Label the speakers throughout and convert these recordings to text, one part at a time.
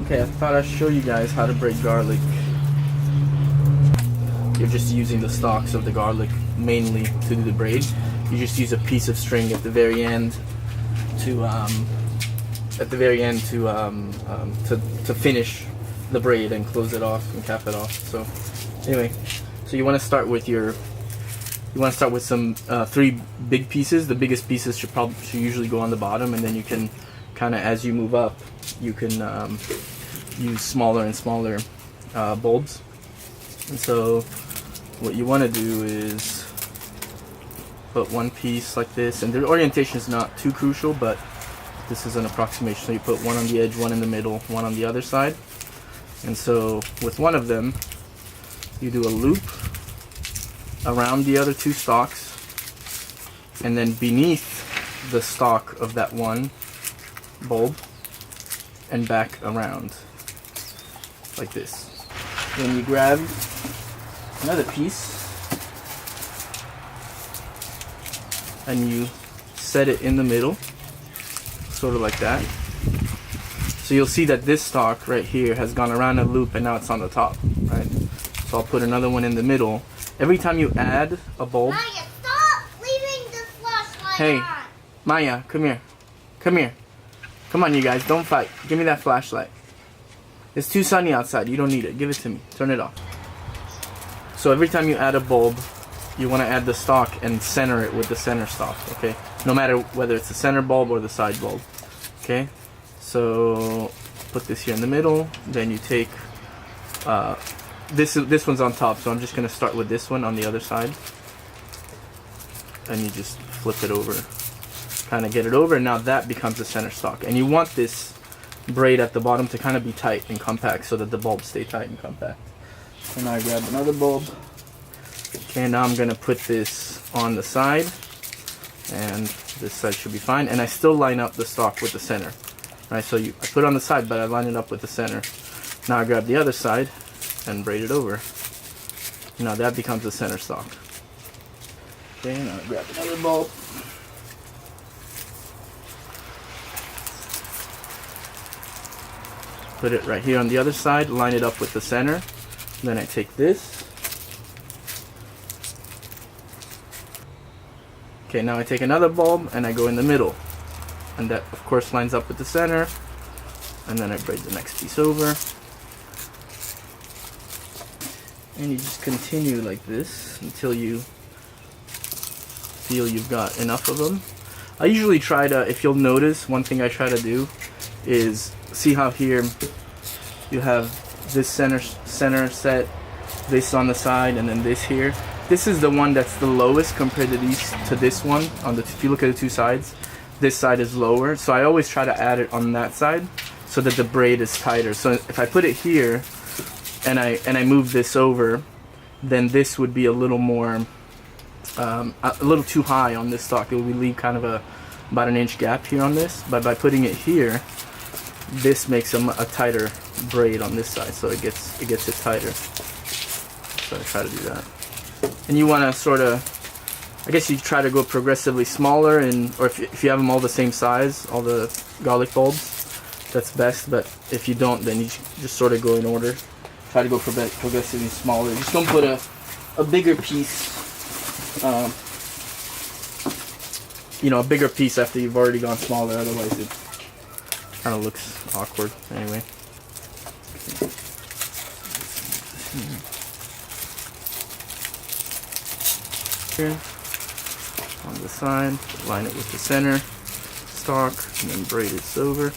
Speaker 1: Okay, I thought I'd show you guys how to braid garlic. You're just using the stalks of the garlic mainly to do the braid. You just use a piece of string at the very end to finish the braid and close it off and cap it off. So anyway, so you want to start with some 3 big pieces. The biggest pieces should usually go on the bottom, and then you can kind of, as you move up, you can use smaller and smaller bulbs. And so what you want to do is put one piece like this, and the orientation is not too crucial, but this is an approximation. So you put one on the edge, one in the middle, one on the other side. And so with one of them, you do a loop around the other 2 stalks, and then beneath the stalk of that one bulb, and back around like this. Then you grab another piece and you set it in the middle, sort of like that. So you'll see that this stalk right here has gone around a loop and now it's on the top, right? So I'll put another one in the middle. Every time you add a bulb...
Speaker 2: Maya, stop leaving the flashlight
Speaker 1: Hey,
Speaker 2: on.
Speaker 1: Maya, come here. Come here. Come on, you guys, don't fight. Give me that flashlight. It's too sunny outside. You don't need it. Give it to me. Turn it off. So every time you add a bulb, you want to add the stalk and center it with the center stalk, okay? No matter whether it's the center bulb or the side bulb, okay? So put this here in the middle. Then you take this one's on top, so I'm just gonna start with this one on the other side, and you just flip it over, kind of get it over, and now that becomes the center stalk. And you want this braid at the bottom to kind of be tight and compact so that the bulbs stay tight and compact. So now I grab another bulb. Okay, now I'm gonna put this on the side, and this side should be fine. And I still line up the stalk with the center. Right, so I put it on the side, but I line it up with the center. Now I grab the other side and braid it over. Now that becomes the center stalk. Okay, now I grab another bulb. Put it right here on the other side, line it up with the center. Then I take this. Okay, now I take another bulb and I go in the middle. And that, of course, lines up with the center. And then I braid the next piece over. And you just continue like this until you feel you've got enough of them. I usually try to, if you'll notice, one thing I try to do is, see how here you have this center set, this on the side, and then this here. This is the one that's the lowest compared to this one. If you look at the 2 sides, this side is lower, so I always try to add it on that side so that the braid is tighter. So if I put it here and I move this over, then this would be a little more a little too high on this stalk. It would leave kind of about an inch gap here on this, but by putting it here, this makes a tighter braid on this side, so it gets it tighter. So I try to do that. And you want to sort of, I guess you try to go progressively smaller, or if you have them all the same size, all the garlic bulbs, that's best. But if you don't, then you just sort of go in order. Try to go progressively smaller. Just don't put a bigger piece, a bigger piece after you've already gone smaller. Otherwise, it kind of looks awkward. Anyway. Here on the side, line it with the center stalk, and then braid it over.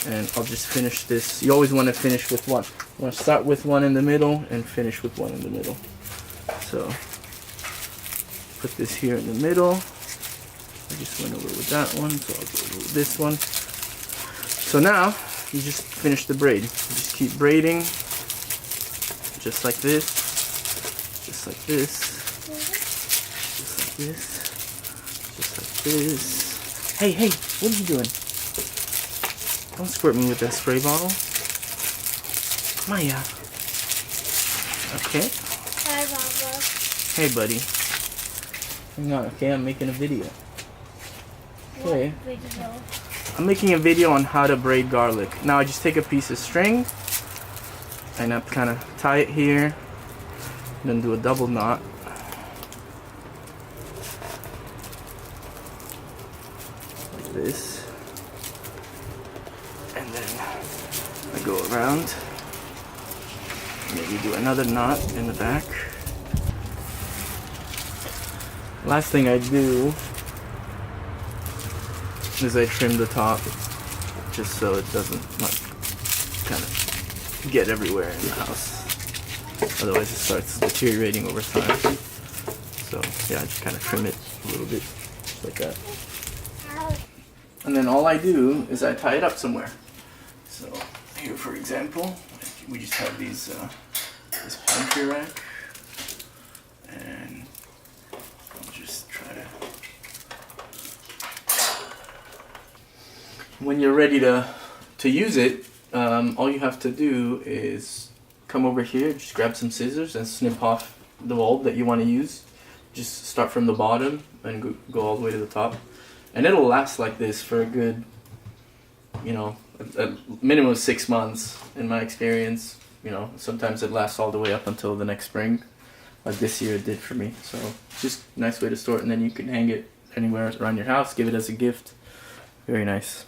Speaker 1: And I'll just finish this. You always want to finish with one. You want to start with one in the middle and finish with one in the middle. So put this here in the middle. I just went over with that one, so I'll go over with this one. So now you just finish the braid. You just keep braiding, just like this, just like this. This, just like this. Hey, what are you doing? Don't squirt me with that spray bottle. Maya. Okay.
Speaker 2: Hi, Papa.
Speaker 1: Hey, buddy. Hang on, okay? I'm making a video. Okay.
Speaker 2: What video?
Speaker 1: I'm making a video on how to braid garlic. Now I just take a piece of string and I kind of tie it here, then do a double knot. Like this. And then I go around, maybe do another knot in the back. Last thing I do is I trim the top, just so it doesn't like kind of get everywhere in the house. Otherwise it starts deteriorating over time. So yeah, I just kind of trim it a little bit like that. And then all I do is I tie it up somewhere. So here, for example, we just have these this pantry rack, and I'll just try to. When you're ready to use it, all you have to do is come over here, just grab some scissors and snip off the bulb that you want to use. Just start from the bottom and go all the way to the top, and it'll last like this for a good, you know, a minimum of 6 months in my experience. You know, sometimes it lasts all the way up until the next spring, like this year it did for me. So just a nice way to store it, and then you can hang it anywhere around your house, give it as a gift. Very nice.